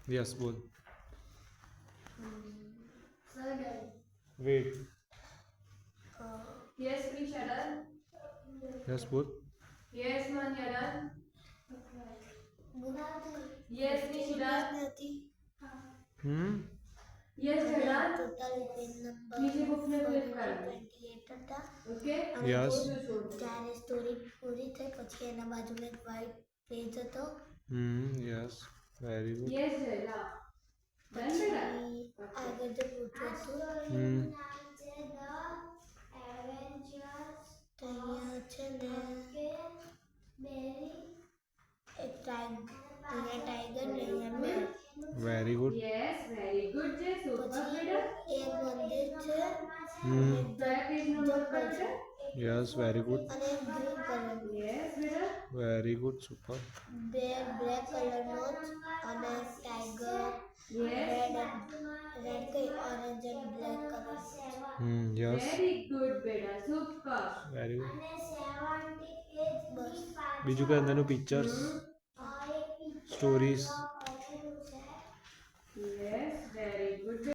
Yes બોલ. Sudden. Wait. Yes, Prisha, done. Yes બોલ. Yes, Manya, done. Yes, Nishi, done. Yes, Jay, done. નીચે બુકને flip કરો. Okay? Yes. ત્યારે story પૂરી થઈ પછી એના બાજુમાં એક વ્હાઈટ પેજ હતો. Yes very good. Yes, Jay, done. Done, બેટા? આગળ જે પૂછ્યું હતું તો અહીંયા છે ને એક ટાઈગર ને અહીંયા bear. Very good. Yes, very good, Jay. Super, બેટા. એક મંદિર છે કયા પેજ નંબર પર છે? Yes very good. અને એક ગ્રીન કલર Yes, બેટા. Very good super. Bear black કલરનો અને ટાઈગર Yes. રેડ કઈ orange and black colour. Yes Very good, બેટા. Super. Very good. બસ બીજું કઈ અંદરનું પિક્ચર્સ સ્ટોરીઝ